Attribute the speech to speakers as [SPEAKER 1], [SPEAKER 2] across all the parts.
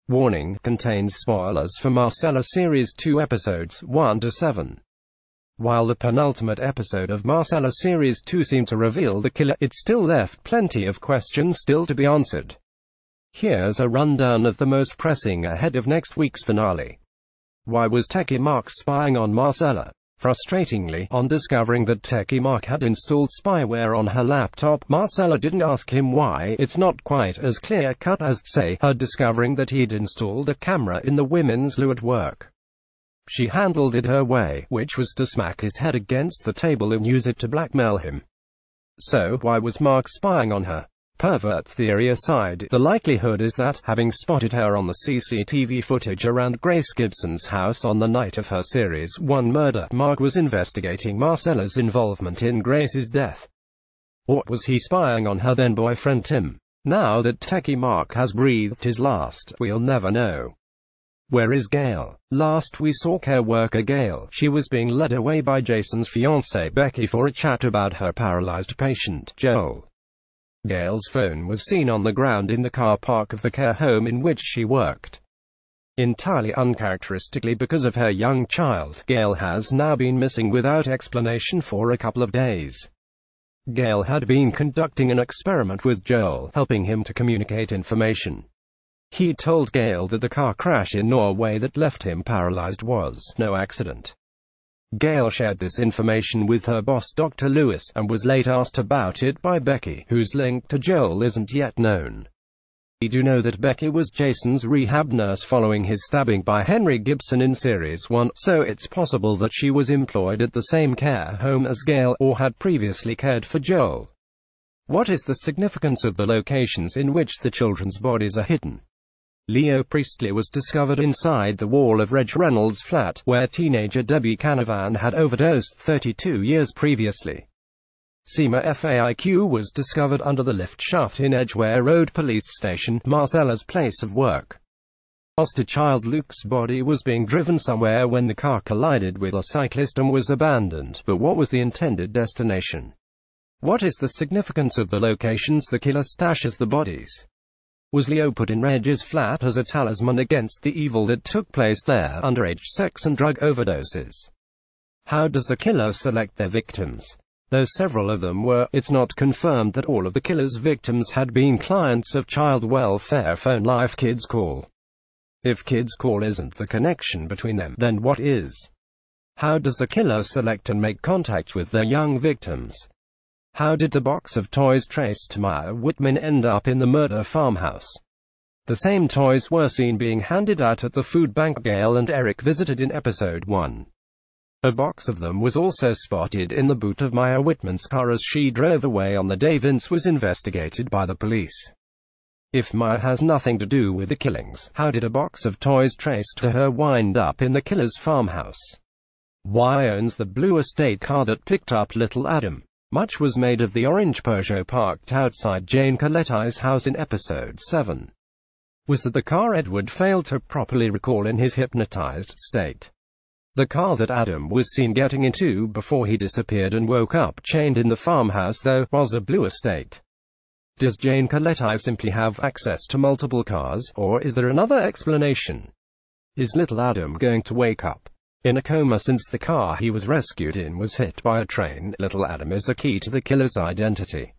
[SPEAKER 1] Warning, contains spoilers for Marcella Series 2 episodes 1 to 7. While the penultimate episode of Marcella Series 2 seemed to reveal the killer, it still left plenty of questions still to be answered. Here's a rundown of the most pressing ahead of next week's finale. Why was techie Mark spying on Marcella? Frustratingly, on discovering that techie Mark had installed spyware on her laptop, Marcella didn't ask him why. It's not quite as clear-cut as, say, her discovering that he'd installed a camera in the women's loo at work. She handled it her way, which was to smack his head against the table and use it to blackmail him. So, why was Mark spying on her? Pervert theory aside, the likelihood is that, having spotted her on the CCTV footage around Grace Gibson's house on the night of her Series 1 murder, Mark was investigating Marcella's involvement in Grace's death. Or was he spying on her then-boyfriend Tim? Now that techie Mark has breathed his last, we'll never know. Where is Gayle? Last we saw care worker Gayle, she was being led away by Jason's fiancée Becky for a chat about her paralyzed patient, Joel. Gayle's phone was seen on the ground in the car park of the care home in which she worked. Entirely uncharacteristically because of her young child, Gayle has now been missing without explanation for a couple of days. Gayle had been conducting an experiment with Joel, helping him to communicate information. He told Gayle that the car crash in Norway that left him paralyzed was no accident. Gayle shared this information with her boss Dr. Lewis, and was later asked about it by Becky, whose link to Joel isn't yet known. We do know that Becky was Jason's rehab nurse following his stabbing by Henry Gibson in Series 1, so it's possible that she was employed at the same care home as Gayle, or had previously cared for Joel. What is the significance of the locations in which the children's bodies are hidden? Leo Priestley was discovered inside the wall of Reg Reynolds' flat, where teenager Debbie Canavan had overdosed 32 years previously. Seema FAIQ was discovered under the lift shaft in Edgware Road Police Station, Marcella's place of work. Foster child Luke's body was being driven somewhere when the car collided with a cyclist and was abandoned, but what was the intended destination? What is the significance of the locations the killer stashes the bodies? Was Leo put in Reg's flat as a talisman against the evil that took place there, underage sex and drug overdoses? How does the killer select their victims? Though several of them were, it's not confirmed that all of the killer's victims had been clients of child welfare phone Life Kids Call. If Kids Call isn't the connection between them, then what is? How does the killer select and make contact with their young victims? How did the box of toys traced to Maya Whitman end up in the murder farmhouse? The same toys were seen being handed out at the food bank Gayle and Eric visited in episode 1. A box of them was also spotted in the boot of Maya Whitman's car as she drove away on the day Vince was investigated by the police. If Maya has nothing to do with the killings, how did a box of toys traced to her wind up in the killer's farmhouse? Why owns the blue estate car that picked up little Adam? Much was made of the orange Peugeot parked outside Jane Coletti's house in episode 7. Was that the car Edward failed to properly recall in his hypnotized state? The car that Adam was seen getting into before he disappeared and woke up chained in the farmhouse, though, was a blue estate. Does Jane Coletti simply have access to multiple cars, or is there another explanation? Is little Adam going to wake up in a coma since the car he was rescued in was hit by a train? Little Adam is the key to the killer's identity.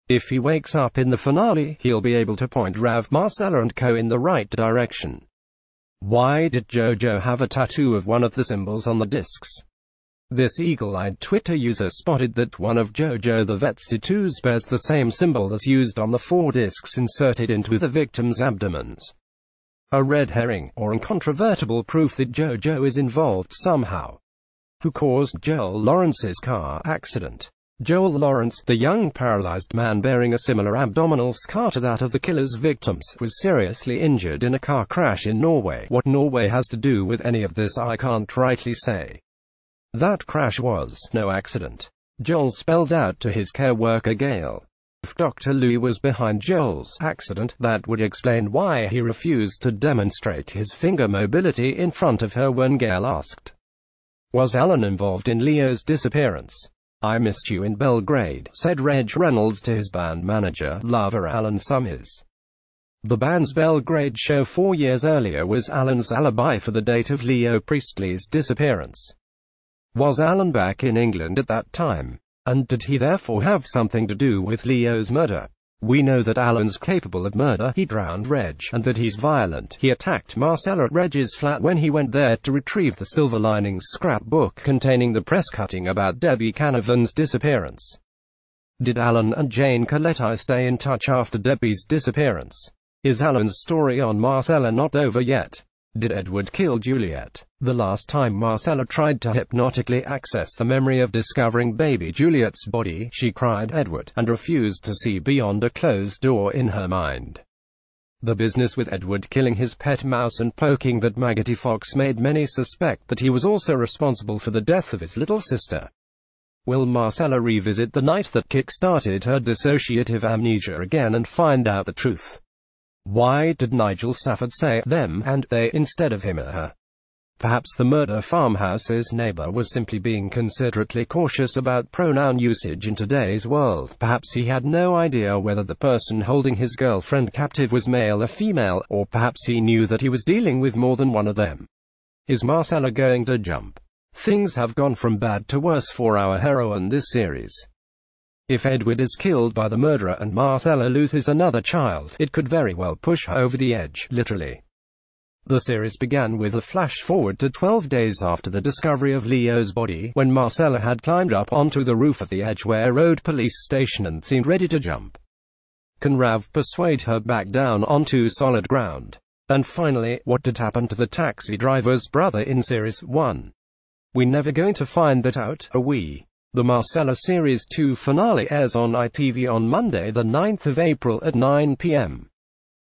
[SPEAKER 1] If he wakes up in the finale, he'll be able to point Rav, Marcella and co in the right direction. Why did JoJo have a tattoo of one of the symbols on the discs? This eagle-eyed Twitter user spotted that one of JoJo the Vet's tattoos bears the same symbol as used on the 4 discs inserted into the victims' abdomens. A red herring, or incontrovertible proof that JoJo is involved somehow. Who caused Joel Lawrence's car accident? Joel Lawrence, the young paralyzed man bearing a similar abdominal scar to that of the killer's victims, was seriously injured in a car crash in Norway. What Norway has to do with any of this I can't rightly say. That crash was no accident. Joel spelled out to his care worker Gayle. If Dr. Louis was behind Joel's accident, that would explain why he refused to demonstrate his finger mobility in front of her when Gayle asked. Was Alan involved in Leo's disappearance? I missed you in Belgrade, said Reg Reynolds to his band manager, lover Alan Summers. The band's Belgrade show 4 years earlier was Alan's alibi for the date of Leo Priestley's disappearance. Was Alan back in England at that time? And did he therefore have something to do with Leo's murder? We know that Alan's capable of murder. He drowned Reg, and that he's violent. He attacked Marcella at Reg's flat when he went there to retrieve the Silver Linings scrapbook containing the press cutting about Debbie Canavan's disappearance. Did Alan and Jane Coletti stay in touch after Debbie's disappearance? Is Alan's story on Marcella not over yet? Did Edward kill Juliet? The last time Marcella tried to hypnotically access the memory of discovering baby Juliet's body, she cried Edward, and refused to see beyond a closed door in her mind. The business with Edward killing his pet mouse and poking that maggoty fox made many suspect that he was also responsible for the death of his little sister. Will Marcella revisit the night that kick-started her dissociative amnesia again and find out the truth? Why did Nigel Stafford say them and they instead of him or her? Perhaps the murder farmhouse's neighbor was simply being considerately cautious about pronoun usage in today's world. Perhaps he had no idea whether the person holding his girlfriend captive was male or female, or perhaps he knew that he was dealing with more than one of them. Is Marcella going to jump? Things have gone from bad to worse for our heroine this series. If Edward is killed by the murderer and Marcella loses another child, it could very well push her over the edge, literally. The series began with a flash forward to 12 days after the discovery of Leo's body, when Marcella had climbed up onto the roof of the Edgware Road police station and seemed ready to jump. Can Rav persuade her back down onto solid ground? And finally, what did happen to the taxi driver's brother in Series 1? We're never going to find that out, are we? The Marcella Series 2 finale airs on ITV on Monday the 9th of April at 9 p.m.